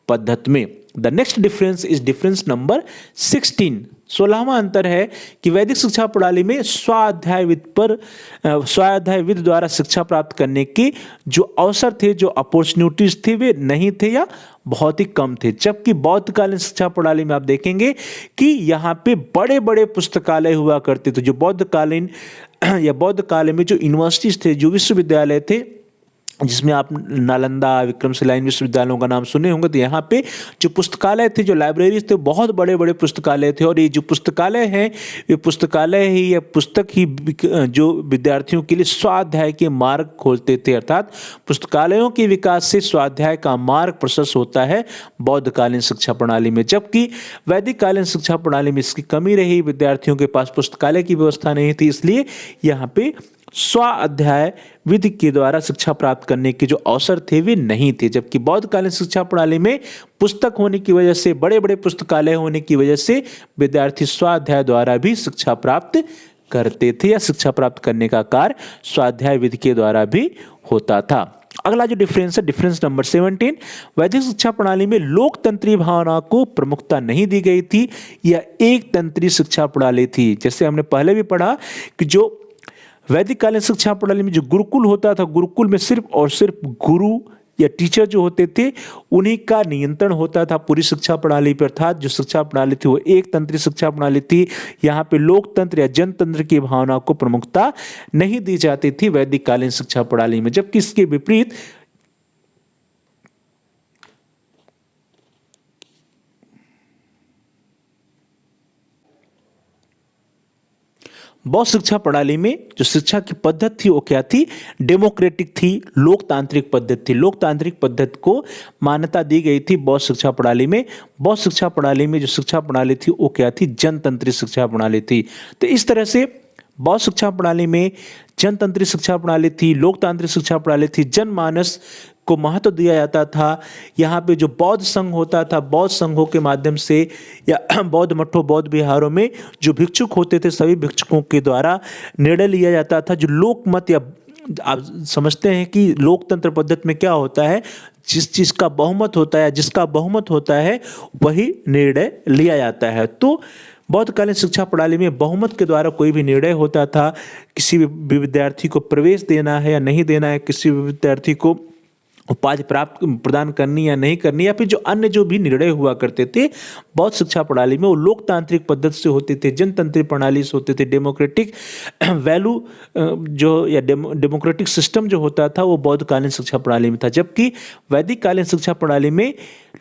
पद्धति में। The next difference is difference number 16। 16वां अंतर है कि वैदिक शिक्षा प्रणाली में स्वाध्याय विधि द्वारा शिक्षा प्राप्त करने के जो अवसर थे, जो अपॉर्चुनिटीज थे, वे नहीं थे या बहुत ही कम थे। जबकि बौद्धकालीन शिक्षा प्रणाली में आप देखेंगे कि यहाँ पे बड़े बड़े पुस्तकालय हुआ करते थे। जो बौद्धकालीन या बौद्ध काल में जो यूनिवर्सिटीज थे, जो विश्वविद्यालय थे, जिसमें आप नालंदा, विक्रमशिला इन विश्वविद्यालयों का नाम सुने होंगे, तो यहाँ पे जो पुस्तकालय थे, जो लाइब्रेरीज थे, बहुत बड़े बड़े पुस्तकालय थे। और ये जो पुस्तकालय हैं, ये पुस्तकालय ही या पुस्तक ही जो विद्यार्थियों के लिए स्वाध्याय के मार्ग खोलते थे, अर्थात पुस्तकालयों के विकास से स्वाध्याय का मार्ग प्रशस्त होता है बौद्धकालीन शिक्षा प्रणाली में। जबकि वैदिक कालीन शिक्षा प्रणाली में इसकी कमी रही, विद्यार्थियों के पास पुस्तकालय की व्यवस्था नहीं थी, इसलिए यहाँ पे स्वाध्याय विधि के द्वारा शिक्षा प्राप्त करने के जो अवसर थे वे नहीं थे। जबकि बौद्धकालीन शिक्षा प्रणाली में पुस्तक होने की वजह से, बड़े बड़े पुस्तकालय होने की वजह से विद्यार्थी स्वाध्याय द्वारा भी शिक्षा प्राप्त करते थे, या शिक्षा प्राप्त करने का कार्य स्वाध्याय विधि के द्वारा भी होता था। अगला जो डिफरेंस है, डिफरेंस नंबर 17, वैदिक शिक्षा प्रणाली में लोकतंत्रीय भावना को प्रमुखता नहीं दी गई थी, यह एक तंत्रीय शिक्षा प्रणाली थी। जैसे हमने पहले भी पढ़ा कि जो वैदिक कालीन शिक्षा प्रणाली में जो गुरुकुल होता था, गुरुकुल में सिर्फ और सिर्फ गुरु या टीचर जो होते थे उन्हीं का नियंत्रण होता था पूरी शिक्षा प्रणाली पर। अर्थात जो शिक्षा प्रणाली थी वो एक तंत्रीय शिक्षा प्रणाली थी। यहाँ पे लोकतंत्र या जनतंत्र की भावना को प्रमुखता नहीं दी जाती थी वैदिक कालीन शिक्षा प्रणाली में। जबकि इसके विपरीत बौद्ध शिक्षा प्रणाली में जो शिक्षा की पद्धति थी वो क्या थी, डेमोक्रेटिक थी, लोकतांत्रिक पद्धति थी। लोकतांत्रिक पद्धति को मान्यता दी गई थी बौद्ध शिक्षा प्रणाली में। बौद्ध शिक्षा प्रणाली में जो शिक्षा प्रणाली थी वो क्या थी, जनतंत्री शिक्षा प्रणाली थी। तो इस तरह से बौद्ध शिक्षा प्रणाली में जनतंत्री शिक्षा प्रणाली थी, लोकतांत्रिक शिक्षा प्रणाली थी, जनमानस को महत्व दिया जाता था। यहाँ पे जो बौद्ध संघ होता था, बौद्ध संघों के माध्यम से या बौद्ध मठों, बौद्ध विहारों में जो भिक्षुक होते थे, सभी भिक्षुकों के द्वारा निर्णय लिया जाता था। जो लोकमत या आप समझते हैं कि लोकतंत्र पद्धति में क्या होता है, जिस चीज़ का बहुमत होता है, जिसका बहुमत होता है वही निर्णय लिया जाता है। तो बौद्धकालीन शिक्षा प्रणाली में बहुमत के द्वारा कोई भी निर्णय होता था। किसी भी विद्यार्थी को प्रवेश देना है या नहीं देना है, किसी भी विद्यार्थी को उपाधि प्राप्त प्रदान करनी या नहीं करनी, या फिर जो अन्य जो भी निर्णय हुआ करते थे बौद्ध शिक्षा प्रणाली में, वो लोकतांत्रिक पद्धति से होते थे, जनतंत्रिक प्रणाली से होते थे। डेमोक्रेटिक वैल्यू जो या डेमोक्रेटिक सिस्टम जो होता था वो बौद्धकालीन शिक्षा प्रणाली में था। जबकि वैदिक कालीन शिक्षा प्रणाली में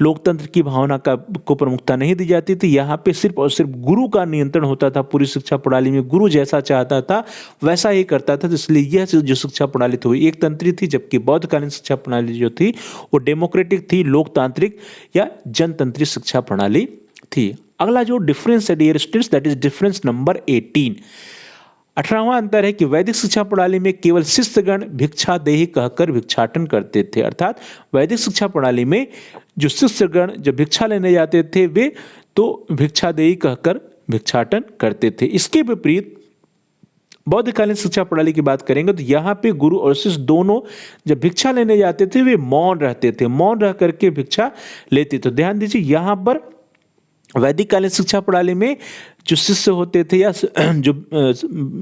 लोकतंत्र की भावना को प्रमुखता नहीं दी जाती थी। यहाँ पे सिर्फ और सिर्फ गुरु का नियंत्रण होता था। पूरी शिक्षा प्रणाली में गुरु जैसा चाहता था वैसा ही करता था। तो इसलिए यह जो शिक्षा प्रणाली थी वो एक तंत्री थी, जबकि बौद्धकालीन शिक्षा प्रणाली जो थी वो डेमोक्रेटिक थी, लोकतांत्रिक या जनतंत्री शिक्षा प्रणाली थी। अगला जो डिफरेंस है dear students, that is difference number 18। 18वां अंतर है कि वैदिक शिक्षा प्रणाली में केवल शिष्यगण भिक्षादेही कहकर भिक्षाटन करते थे। अर्थात वैदिक शिक्षा प्रणाली में जो शिष्यगण जब भिक्षा लेने जाते थे वे तो भिक्षादेही कहकर भिक्षाटन करते थे। इसके विपरीत बौद्धकालीन शिक्षा प्रणाली की बात करेंगे तो यहाँ पे गुरु और शिष्य दोनों जब भिक्षा लेने जाते थे वे मौन रहते थे, मौन रह करके भिक्षा लेते। तो ध्यान दीजिए, यहाँ पर वैदिक कालीन शिक्षा प्रणाली में जो शिष्य होते थे या जो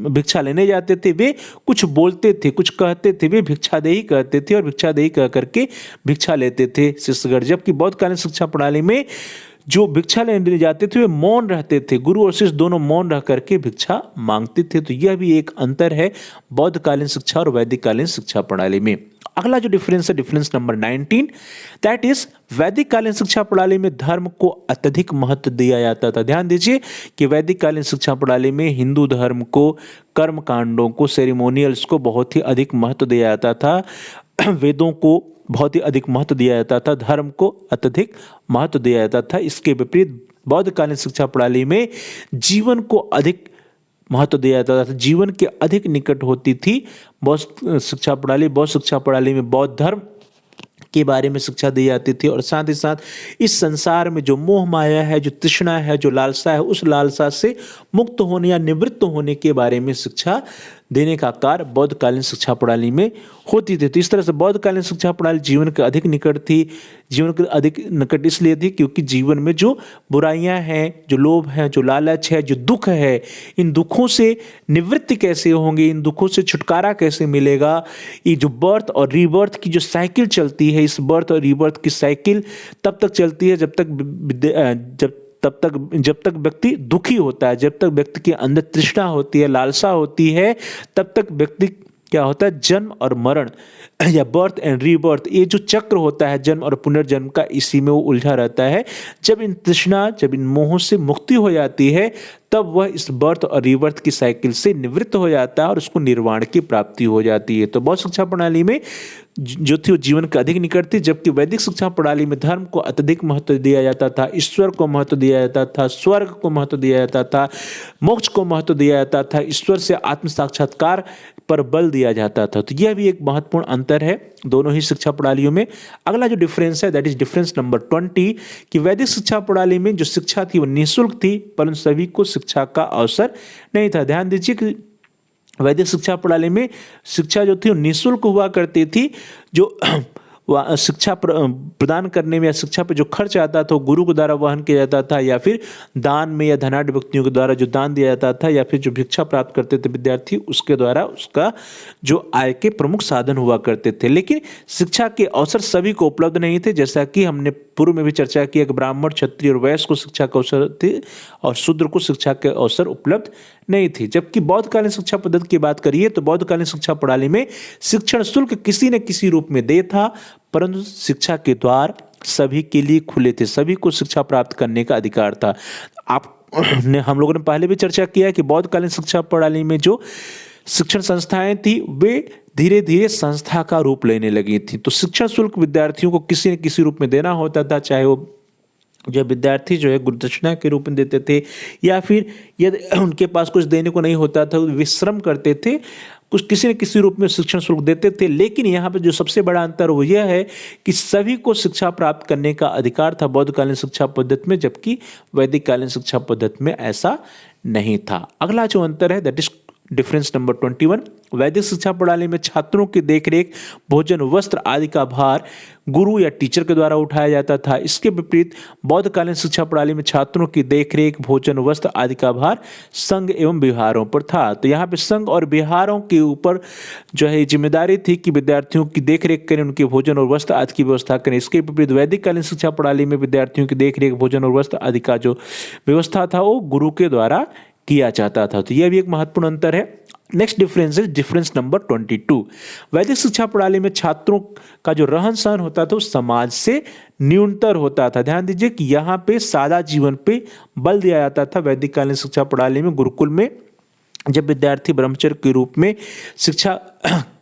भिक्षा लेने जाते थे वे कुछ बोलते थे, कुछ कहते थे, वे भिक्षादेही कहते थे और भिक्षादेही कह करके भिक्षा लेते थे शिष्यगण। जबकि बौद्धकालीन शिक्षा प्रणाली में जो भिक्षा लेने जाते थे वे मौन रहते थे, गुरु और शिष्य दोनों मौन रह करके भिक्षा मांगते थे। तो यह भी एक अंतर है बौद्धकालीन शिक्षा और वैदिक कालीन शिक्षा प्रणाली में। अगला जो डिफरेंस है डिफरेंस नंबर 19, दैट इज वैदिक कालीन शिक्षा प्रणाली में धर्म को अत्यधिक महत्व दिया जाता था। ध्यान दीजिए कि वैदिक कालीन शिक्षा प्रणाली में हिंदू धर्म को, कर्म कांडों को, सेरेमोनियल्स को बहुत ही अधिक महत्व दिया जाता था, वेदों को बहुत ही अधिक महत्व दिया जाता था, धर्म को अत्यधिक महत्व दिया जाता था। इसके विपरीत बौद्धकालीन शिक्षा प्रणाली में जीवन को अधिक महत्व दिया जाता था, जीवन के अधिक निकट होती थी बौद्ध शिक्षा प्रणाली। बौद्ध शिक्षा प्रणाली में बौद्ध धर्म के बारे में शिक्षा दी जाती थी और साथ ही साथ इस संसार में जो मोह माया है, जो तृष्णा है, जो लालसा है, उस लालसा से मुक्त होने या निवृत्त होने के बारे में शिक्षा देने का कार्य बौद्धकालीन शिक्षा प्रणाली में होती थी। तो इस तरह से बौद्धकालीन शिक्षा प्रणाली जीवन के अधिक निकट थी। जीवन के अधिक निकट इसलिए थी क्योंकि जीवन में जो बुराइयां हैं, जो लोभ है, जो लालच है, जो दुख है, इन दुखों से निवृत्ति कैसे होंगे, इन दुखों से छुटकारा कैसे मिलेगा। ये जो बर्थ और रीबर्थ की जो साइकिल चलती है, इस बर्थ और रीबर्थ की साइकिल तब तक चलती है जब तक व्यक्ति दुखी होता है, जब तक व्यक्ति के अंदर तृष्णा होती है, लालसा होती है, तब तक व्यक्ति क्या होता है, जन्म और मरण या बर्थ एंड रीबर्थ, ये जो चक्र होता है जन्म और पुनर्जन्म का, इसी में वो उलझा रहता है। जब इन तृष्णा, जब इन मोहों से मुक्ति हो जाती है तब वह इस बर्थ और रीबर्थ की साइकिल से निवृत्त हो जाता है और उसको निर्वाण की प्राप्ति हो जाती है। तो बौद्ध शिक्षा प्रणाली में जो थी वो जीवन के अधिक निकट थी, जबकि वैदिक शिक्षा प्रणाली में धर्म को अत्यधिक महत्व दिया जाता था, ईश्वर को महत्व दिया जाता था, स्वर्ग को महत्व दिया जाता था, मोक्ष को महत्व दिया जाता था, ईश्वर से आत्म साक्षात्कार पर बल दिया जाता था। तो यह भी एक महत्वपूर्ण अंतर है दोनों ही शिक्षा प्रणालियों में। अगला जो डिफरेंस है दैट इज डिफरेंस नंबर 20 कि वैदिक शिक्षा प्रणाली में जो शिक्षा थी वो निःशुल्क थी, परंतु सभी को शिक्षा का अवसर नहीं था। ध्यान दीजिए कि वैदिक शिक्षा प्रणाली में शिक्षा जो थी वो निःशुल्क हुआ करती थी। जो शिक्षा प्रदान करने में या शिक्षा पर जो खर्च आता था वो गुरु के द्वारा वहन किया जाता था, या फिर दान में या धनाढ़ व्यक्तियों के द्वारा जो दान दिया जाता था, या फिर जो भिक्षा प्राप्त करते थे विद्यार्थी उसके द्वारा उसका जो आय के प्रमुख साधन हुआ करते थे। लेकिन शिक्षा के अवसर सभी को उपलब्ध नहीं थे, जैसा कि हमने पूर्व में भी चर्चा की कि ब्राह्मण, क्षत्रिय और वैश्य को शिक्षा के अवसर थे और शूद्र को शिक्षा के अवसर उपलब्ध नहीं थी। जबकि बौद्धकालीन शिक्षा पद्धति की बात करिए तो बौद्धकालीन शिक्षा प्रणाली में शिक्षण शुल्क किसी न किसी रूप में दे था, परंतु शिक्षा के द्वार सभी के लिए खुले थे, सभी को शिक्षा प्राप्त करने का अधिकार था। हम लोगों ने पहले भी चर्चा किया कि बौद्धकालीन शिक्षा प्रणाली में जो शिक्षण संस्थाएं थी वे धीरे धीरे संस्था का रूप लेने लगी थी। तो शिक्षण शुल्क विद्यार्थियों को किसी न किसी रूप में देना होता था, चाहे वो जो विद्यार्थी जो है गुरुदक्षिणा के रूप में देते थे, या फिर यदि उनके पास कुछ देने को नहीं होता था वे श्रम करते थे, कुछ किसी न किसी रूप में शिक्षण शुल्क देते थे। लेकिन यहाँ पे जो सबसे बड़ा अंतर वो यह है कि सभी को शिक्षा प्राप्त करने का अधिकार था बौद्धकालीन शिक्षा पद्धति में, जबकि वैदिक कालीन शिक्षा पद्धति में ऐसा नहीं था। अगला जो अंतर है दैट इज डिफरेंस नंबर 21। वैदिक शिक्षा प्रणाली में छात्रों की देखरेख, भोजन, वस्त्र आदि का भार गुरु या टीचर के द्वारा उठाया जाता था। इसके विपरीत बौद्धकालीन शिक्षा प्रणाली में छात्रों की देखरेख, भोजन, वस्त्र आदि का भार संघ एवं विहारों पर था। तो यहाँ पे संघ और विहारों के ऊपर जो है जिम्मेदारी थी कि विद्यार्थियों की देखरेख करें, उनके भोजन और वस्त्र आदि की व्यवस्था करें। इसके विपरीत वैदिक कालीन शिक्षा प्रणाली में विद्यार्थियों की देखरेख, भोजन और वस्त्र आदि का जो व्यवस्था था वो गुरु के द्वारा किया जाता था। तो यह भी एक महत्वपूर्ण अंतर है। नेक्स्ट डिफरेंस है डिफरेंस नंबर 22। वैदिक शिक्षा प्रणाली में छात्रों का जो रहन सहन होता था वो समाज से न्यूनतर होता था। ध्यान दीजिए कि यहाँ पे सादा जीवन पे बल दिया जाता था। वैदिक कालीन शिक्षा प्रणाली में गुरुकुल में जब विद्यार्थी ब्रह्मचर्य के रूप में शिक्षा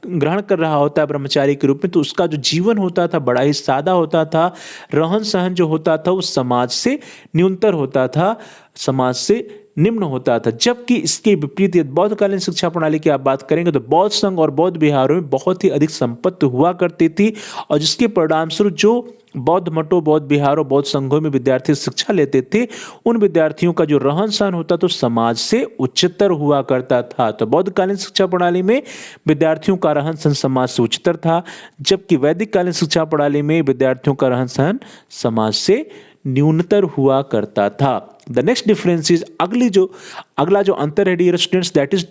ग्रहण कर रहा होता है ब्रह्मचारी के रूप में, तो उसका जो जीवन होता था बड़ा ही सादा होता था। रहन सहन जो होता था वो समाज से न्यूनतर होता था, समाज से निम्न होता था। जबकि इसके विपरीत यदि बौद्धकालीन शिक्षा प्रणाली की आप बात करेंगे तो बौद्ध संघ और बौद्ध विहारों में बहुत ही अधिक संपत्ति हुआ करती थी, और जिसके परिणामस्वरूप जो बौद्ध मठों, बौद्ध विहारों, बौद्ध संघों में विद्यार्थी शिक्षा लेते थे, उन विद्यार्थियों का जो रहन सहन होता तो समाज से उच्चतर हुआ करता था। तो बौद्धकालीन शिक्षा प्रणाली में विद्यार्थियों का रहन सहन समाज से उच्चतर था, जबकि वैदिक कालीन शिक्षा प्रणाली में विद्यार्थियों का रहन सहन समाज से न्यूनतर हुआ करता था। द नेक्स्ट डिफरेंस इज अगला जो अंतर है dear students that is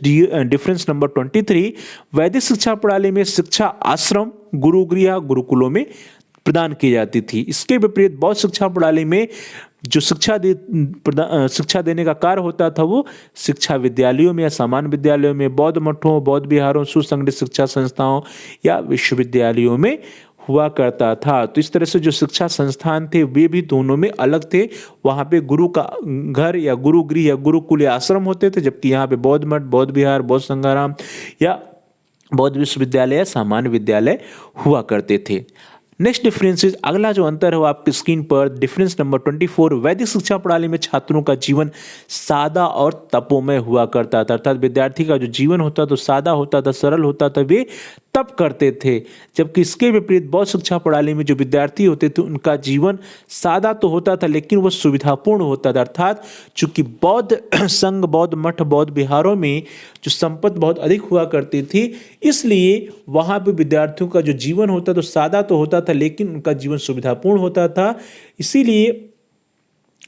difference number 23। वैदिक शिक्षा प्रणाली में शिक्षा आश्रम, गुरुगृह, गुरुकुलों में प्रदान की जाती थी। इसके विपरीत बौद्ध शिक्षा प्रणाली में जो शिक्षा देने का कार्य होता था वो शिक्षा विद्यालयों में या सामान्य विद्यालयों में, बौद्ध मठों, बौद्ध विहारों, सुसंगठित शिक्षा संस्थाओं या विश्वविद्यालयों में हुआ करता था। तो इस तरह से जो शिक्षा संस्थान थे वे भी दोनों में अलग थे। वहाँ पे गुरु का घर या गुरुगृह या गुरुकुल या आश्रम होते थे, जबकि यहाँ पे बौद्ध मठ, बौद्ध विहार, बौद्ध संघाराम या बौद्ध विश्वविद्यालय या सामान्य विद्यालय हुआ करते थे। नेक्स्ट डिफरेंस इज अगला जो अंतर है वो आपकी स्क्रीन पर डिफरेंस नंबर 24। वैदिक शिक्षा प्रणाली में छात्रों का जीवन सादा और तपोमय हुआ करता था, अर्थात विद्यार्थी का जो जीवन होता तो सादा होता था, सरल होता था, वे तप करते थे। जबकि इसके विपरीत बौद्ध शिक्षा प्रणाली में जो विद्यार्थी होते थे उनका जीवन सादा तो होता था लेकिन वह सुविधापूर्ण होता था, अर्थात चूंकि बौद्ध संघ, बौद्ध मठ, बौद्ध विहारों में जो संपत्ति बहुत अधिक हुआ करती थी, इसलिए वहाँ पे विद्यार्थियों का जो जीवन होता तो सादा तो होता था लेकिन उनका जीवन सुविधापूर्ण होता था। इसीलिए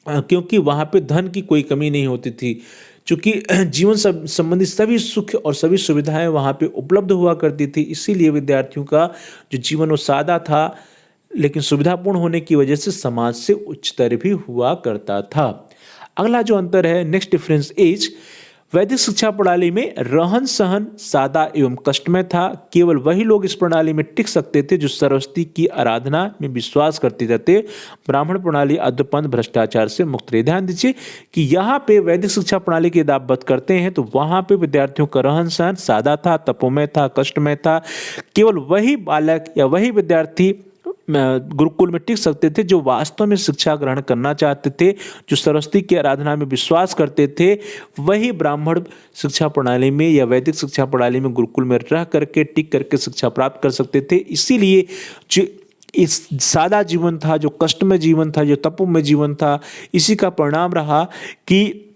क्योंकि वहाँ पे धन की कोई कमी नहीं होती थी, चूंकि जीवन संबंधी सभी सुख और सभी सुविधाएं वहाँ पे उपलब्ध हुआ करती थी, इसीलिए विद्यार्थियों का जो जीवन वो सादा था लेकिन सुविधापूर्ण होने की वजह से समाज से उच्चतर भी हुआ करता था। अगला जो अंतर है नेक्स्ट डिफरेंस इज वैदिक शिक्षा प्रणाली में रहन सहन सादा एवं कष्टमय था। केवल वही लोग इस प्रणाली में टिक सकते थे जो सरस्वती की आराधना में विश्वास करते थे। ब्राह्मण प्रणाली अधपतन भ्रष्टाचार से मुक्त रहे। ध्यान दीजिए कि यहाँ पे वैदिक शिक्षा प्रणाली की यदि आप बात करते हैं तो वहाँ पे विद्यार्थियों का रहन सहन सादा था, तपोमय था, कष्टमय था। केवल वही बालक या वही विद्यार्थी गुरुकुल में टिक सकते थे जो वास्तव में शिक्षा ग्रहण करना चाहते थे, जो सरस्वती की आराधना में विश्वास करते थे। वही ब्राह्मण शिक्षा प्रणाली में या वैदिक शिक्षा प्रणाली में गुरुकुल में रह करके टिक करके शिक्षा प्राप्त कर सकते थे। इसीलिए जो इस सादा जीवन था, जो कष्टमय जीवन था, जो तपोमय जीवन था, इसी का परिणाम रहा कि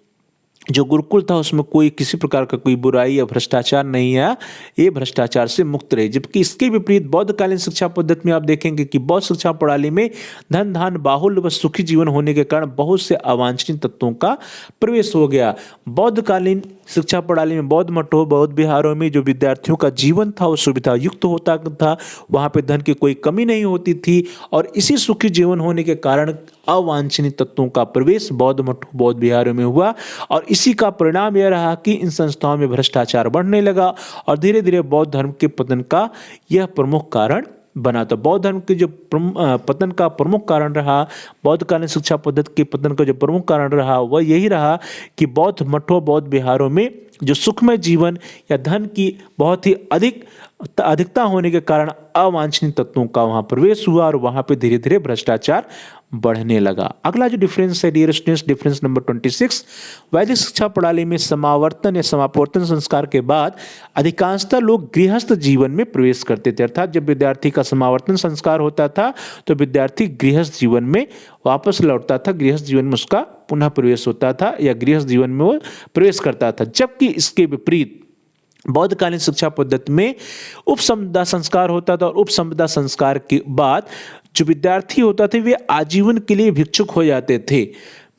जो गुरुकुल था उसमें कोई किसी प्रकार का कोई बुराई या भ्रष्टाचार नहीं है, ये भ्रष्टाचार से मुक्त रहे। जबकि इसके विपरीत बौद्धकालीन शिक्षा पद्धति में आप देखेंगे कि बौद्ध शिक्षा प्रणाली में धन धान बाहुल्य व सुखी जीवन होने के कारण बहुत से अवांछनीय तत्वों का प्रवेश हो गया। बौद्धकालीन शिक्षा प्रणाली में बौद्ध मठों, बौद्ध विहारों में जो विद्यार्थियों का जीवन था वो सुविधा युक्त होता था, वहाँ पे धन की कोई कमी नहीं होती थी, और इसी सुखी जीवन होने के कारण अवांछनीय तत्वों का प्रवेश बौद्ध मठों, बौद्ध विहारों में हुआ, और इसी का परिणाम यह रहा कि इन संस्थाओं में भ्रष्टाचार बढ़ने लगा और धीरे धीरे बौद्ध धर्म के पतन का यह प्रमुख कारण बना। तो बौद्ध धर्म के जो पतन का प्रमुख कारण रहा, बौद्धकालीन शिक्षा पद्धति के पतन का जो प्रमुख कारण रहा वह यही रहा कि बौद्ध मठों, बौद्ध विहारों में जो सुखमय जीवन या धन की बहुत ही अधिकता होने के कारण अवांछनीय तत्वों का वहाँ प्रवेश हुआ और वहाँ पे धीरे धीरे भ्रष्टाचार बढ़ने लगा। अगला जो डिफरेंस है डियर स्टूडेंट्स, डिफरेंस नंबर 26, वैदिक शिक्षा प्रणाली में समावर्तन या समापवर्तन संस्कार के बाद अधिकांशतः लोग गृहस्थ जीवन में प्रवेश करते थे। अर्थात जब विद्यार्थी का समावर्तन संस्कार होता था तो विद्यार्थी गृहस्थ जीवन में वापस लौटता था, गृहस्थ जीवन में उसका पुनः प्रवेश होता था या गृहस्थ जीवन में वो प्रवेश करता था। जबकि इसके विपरीत बौद्धकालीन शिक्षा पद्धति में उपसंपदा संस्कार होता था और उपसंपदा संस्कार के बाद जो विद्यार्थी होता थे वे आजीवन के लिए भिक्षुक हो जाते थे।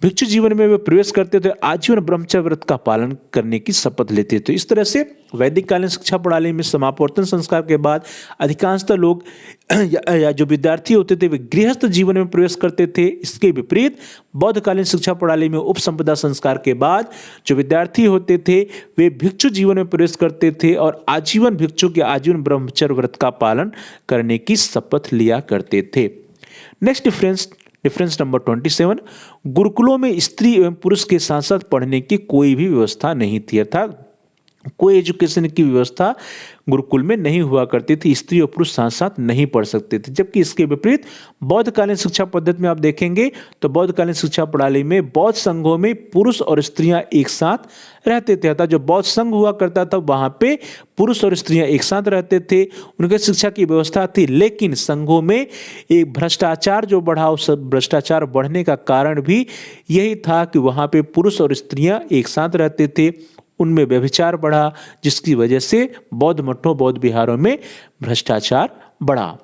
भिक्षु जीवन में वे प्रवेश करते थे, आजीवन ब्रह्मचर्य व्रत का पालन करने की शपथ लेते थे। इस तरह से वैदिक कालीन शिक्षा प्रणाली में समापवर्तन संस्कार के बाद अधिकांशतः लोग या जो विद्यार्थी होते थे वे गृहस्थ जीवन में प्रवेश करते थे। इसके विपरीत बौद्धकालीन शिक्षा प्रणाली में उपसंपदा संस्कार के बाद जो विद्यार्थी होते थे वे भिक्षु जीवन में प्रवेश करते थे और आजीवन भिक्षुक या आजीवन ब्रह्मचर्य व्रत का पालन करने की शपथ लिया करते थे। नेक्स्ट डिफरेंस नंबर 27, गुरुकुलों में स्त्री एवं पुरुष के साथ साथ पढ़ने की कोई भी व्यवस्था नहीं थी। अर्थात कोई एजुकेशन की व्यवस्था गुरुकुल में नहीं हुआ करती थी, स्त्री और पुरुष साथ साथ नहीं पढ़ सकते थे। जबकि इसके विपरीत बौद्धकालीन शिक्षा पद्धति में आप देखेंगे तो बौद्धकालीन शिक्षा प्रणाली में बौद्ध संघों में पुरुष और स्त्रियां एक साथ रहते थे। अर्थात जो बौद्ध संघ हुआ करता था वहां पे पुरुष और स्त्रियां एक साथ रहते थे, उनके शिक्षा की व्यवस्था थी। लेकिन संघों में एक भ्रष्टाचार जो बढ़ा, उस भ्रष्टाचार बढ़ने का कारण भी यही था कि वहां पे पुरुष और स्त्रियां एक साथ रहते थे, उनमें व्यभिचार बढ़ा, जिसकी वजह से बौद्ध मठों बौद्ध विहारों में भ्रष्टाचार बढ़ा।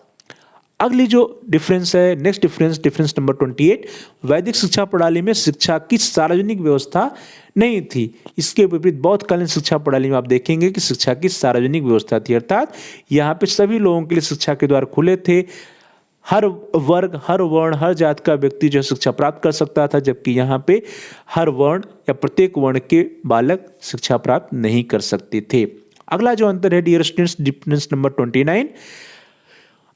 अगली जो डिफरेंस है, नेक्स्ट डिफरेंस नंबर 28, वैदिक शिक्षा प्रणाली में शिक्षा की सार्वजनिक व्यवस्था नहीं थी। इसके विपरीत बौद्धकालीन शिक्षा प्रणाली में आप देखेंगे कि शिक्षा की सार्वजनिक व्यवस्था थी। अर्थात यहाँ पे सभी लोगों के लिए शिक्षा के द्वार खुले थे, हर वर्ग, हर वर्ण, हर जात का व्यक्ति जो शिक्षा प्राप्त कर सकता था। जबकि यहाँ पे हर वर्ण या प्रत्येक वर्ण के बालक शिक्षा प्राप्त नहीं कर सकते थे। अगला जो अंतर है डियर स्टूडेंट्स, डिफरेंस नंबर 29,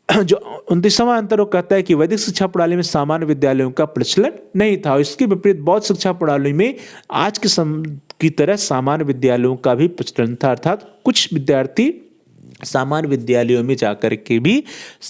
जो 29वां अंतर वो कहता है कि वैदिक शिक्षा प्रणाली में सामान्य विद्यालयों का प्रचलन नहीं था। इसके विपरीत बौद्ध शिक्षा प्रणाली में आज के समय की तरह सामान्य विद्यालयों का भी प्रचलन था। अर्थात कुछ विद्यार्थी सामान्य विद्यालयों में जाकर के भी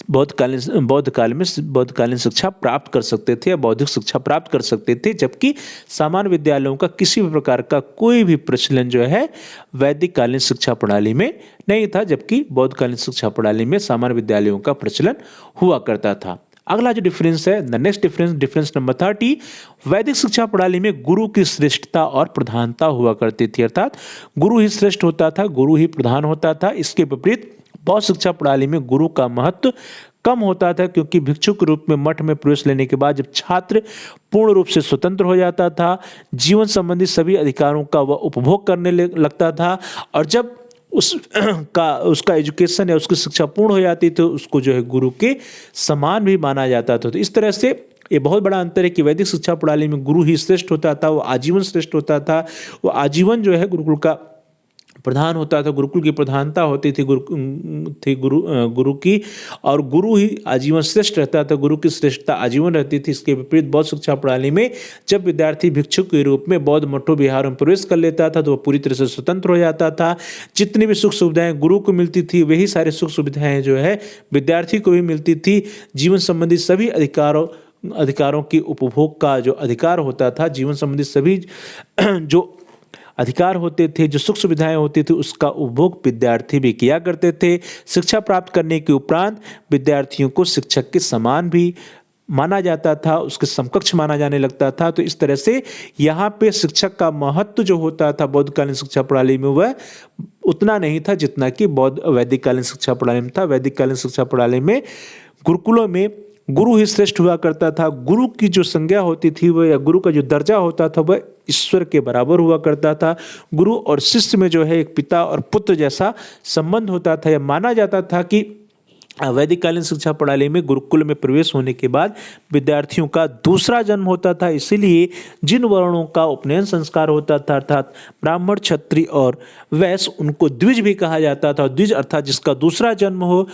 बौद्धकालीन शिक्षा प्राप्त कर सकते थे या बौद्धिक शिक्षा प्राप्त कर सकते थे। जबकि सामान्य विद्यालयों का किसी भी प्रकार का कोई भी प्रचलन जो है वैदिक कालीन शिक्षा प्रणाली में नहीं था, जबकि बौद्धकालीन शिक्षा प्रणाली में सामान्य विद्यालयों का प्रचलन हुआ करता था। अगला जो डिफरेंस है, द नेक्स्ट डिफरेंस नंबर 30, वैदिक शिक्षा प्रणाली में गुरु की श्रेष्ठता और प्रधानता हुआ करती थी। अर्थात गुरु ही श्रेष्ठ होता था, गुरु ही प्रधान होता था। इसके विपरीत बौद्ध शिक्षा प्रणाली में गुरु का महत्व कम होता था, क्योंकि भिक्षु के रूप में मठ में प्रवेश लेने के बाद जब छात्र पूर्ण रूप से स्वतंत्र हो जाता था, जीवन संबंधी सभी अधिकारों का वह उपभोग करने लगता था, और जब उसका एजुकेशन या उसकी शिक्षा पूर्ण हो जाती तो उसको जो है गुरु के समान भी माना जाता था। तो इस तरह से ये बहुत बड़ा अंतर है कि वैदिक शिक्षा प्रणाली में गुरु ही श्रेष्ठ होता था, वो आजीवन श्रेष्ठ होता था, वो आजीवन जो है गुरुकुल का प्रधान होता था, गुरुकुल की प्रधानता होती थी गुरु की, और गुरु ही आजीवन श्रेष्ठ रहता था, गुरु की श्रेष्ठता आजीवन रहती थी। इसके विपरीत बौद्ध शिक्षा प्रणाली में जब विद्यार्थी भिक्षुक के रूप में बौद्ध मठों विहारों में प्रवेश कर लेता था तो वह पूरी तरह से स्वतंत्र हो जाता था। जितनी भी सुख सुविधाएं गुरु को मिलती थी वही सारी सुख सुविधाएं जो है विद्यार्थी को भी मिलती थी। जीवन संबंधी सभी अधिकारों की उपभोग का जो अधिकार होता था, जीवन संबंधी सभी जो अधिकार होते थे, जो सुख सुविधाएं होती थी, उसका उपभोग विद्यार्थी भी किया करते थे। शिक्षा प्राप्त करने के उपरांत विद्यार्थियों को शिक्षक के समान भी माना जाता था, उसके समकक्ष माना जाने लगता था। तो इस तरह से यहाँ पे शिक्षक का महत्व जो होता था बौद्धकालीन शिक्षा प्रणाली में वह उतना नहीं था जितना कि वैदिक कालीन शिक्षा प्रणाली में था। वैदिक कालीन शिक्षा प्रणाली में गुरुकुलों में गुरु ही श्रेष्ठ हुआ करता था। गुरु की जो संज्ञा होती थी वह, या गुरु का जो दर्जा होता था वह ईश्वर के बराबर हुआ करता था। गुरु और शिष्य में जो है एक पिता और पुत्र जैसा संबंध होता था। यह माना जाता था कि वैदिक कालीन शिक्षा प्रणाली में गुरुकुल में प्रवेश होने के बाद विद्यार्थियों का दूसरा जन्म होता था। इसीलिए जिन वर्णों का उपनयन संस्कार होता था, अर्थात ब्राह्मण, क्षत्रिय और वैश्य, उनको द्विज भी कहा जाता था। द्विज अर्थात जिसका दूसरा जन्म हो,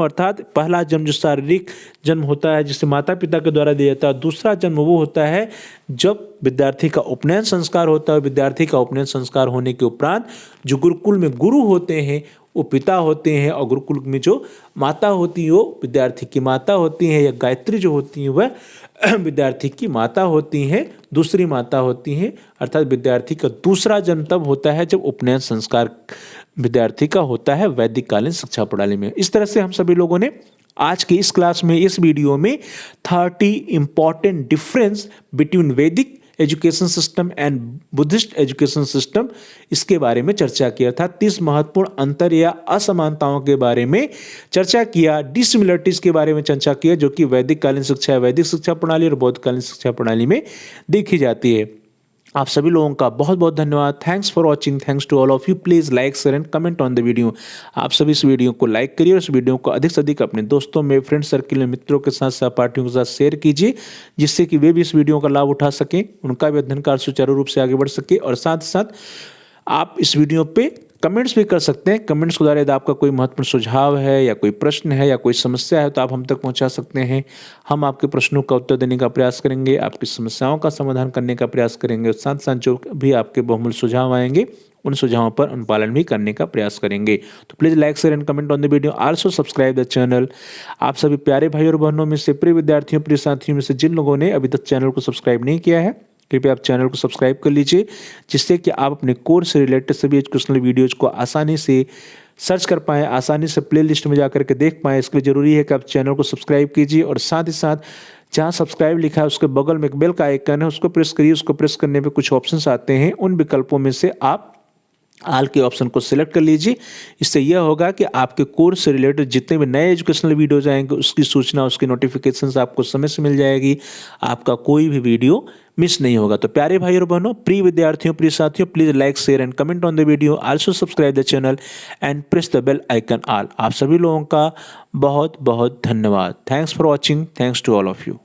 अर्थात पहला जन्म जो शारीरिक जन्म होता है जिसे माता पिता के द्वारा दिया जाता है, दूसरा जन्म वो होता है जब विद्यार्थी का उपनयन संस्कार होता है। विद्यार्थी का उपनयन संस्कार होने के उपरांत जो गुरुकुल में गुरु होते हैं वो पिता होते हैं और गुरुकुल में जो माता होती है वो विद्यार्थी की माता होती है, या गायत्री जो होती है वह विद्यार्थी की माता होती हैं, दूसरी माता होती हैं। अर्थात विद्यार्थी का दूसरा जन्म तब होता है जब उपनयन संस्कार विद्यार्थी का होता है वैदिक कालीन शिक्षा प्रणाली में। इस तरह से हम सभी लोगों ने आज की इस क्लास में, इस वीडियो में 30 इंपॉर्टेंट डिफरेंस बिटवीन वैदिक education system and Buddhist education system, इसके बारे में चर्चा किया था। 30 महत्वपूर्ण अंतर या असमानताओं के बारे में चर्चा किया, डिसिमिलरिटीज के बारे में चर्चा किया, जो कि वैदिक कालीन शिक्षा, वैदिक शिक्षा प्रणाली और बौद्ध कालीन शिक्षा प्रणाली में देखी जाती है। आप सभी लोगों का बहुत बहुत धन्यवाद। Thanks for watching, thanks to all of you. Please like, share and comment on the video. आप सभी इस वीडियो को लाइक करिए और इस वीडियो को अधिक से अधिक अपने दोस्तों में, फ्रेंड सर्किल में, मित्रों के साथ, सहपाठियों के साथ शेयर कीजिए, जिससे कि वे भी इस वीडियो का लाभ उठा सकें, उनका भी अध्ययन कार्य सुचारू रूप से आगे बढ़ सके। और साथ ही साथ आप इस वीडियो पे कमेंट्स भी कर सकते हैं। कमेंट्स के द्वारा यदि आपका कोई महत्वपूर्ण सुझाव है या कोई प्रश्न है या कोई समस्या है तो आप हम तक पहुंचा सकते हैं। हम आपके प्रश्नों का उत्तर देने का प्रयास करेंगे, आपकी समस्याओं का समाधान करने का प्रयास करेंगे, और साथ साथ जो भी आपके बहुमूल्य सुझाव आएंगे उन सुझावों पर अनुपालन भी करने का प्रयास करेंगे। तो please like, share and comment on the video. Also subscribe the channel. आप सभी प्यारे भाई और बहनों में से, प्रिय विद्यार्थियों, प्रिय साथियों में से जिन लोगों ने अभी तक चैनल को सब्सक्राइब नहीं किया है, कृपया आप चैनल को सब्सक्राइब कर लीजिए, जिससे कि आप अपने कोर्स से रिलेटेड सभी एजुकेशनल वीडियोज़ को आसानी से सर्च कर पाएँ, आसानी से प्लेलिस्ट में जाकर के देख पाएँ। इसके लिए ज़रूरी है कि आप चैनल को सब्सक्राइब कीजिए, और साथ ही साथ जहाँ सब्सक्राइब लिखा है उसके बगल में एक बेल का आइकन है, उसको प्रेस करिए। उसको प्रेस करने पे कुछ ऑप्शंस आते हैं, उन विकल्पों में से आप ऑल के ऑप्शन को सिलेक्ट कर लीजिए। इससे यह होगा कि आपके कोर्स से रिलेटेड जितने भी नए एजुकेशनल वीडियोज आएंगे उसकी सूचना, उसकी नोटिफिकेशंस आपको समय से मिल जाएगी, आपका कोई भी वीडियो मिस नहीं होगा। तो प्यारे भाई और बहनों, प्रिय विद्यार्थियों, प्रिय साथियों, please like, share and comment on the video. Also subscribe the channel and press the bell icon all. आप सभी लोगों का बहुत बहुत धन्यवाद। Thanks for watching, thanks to all of you.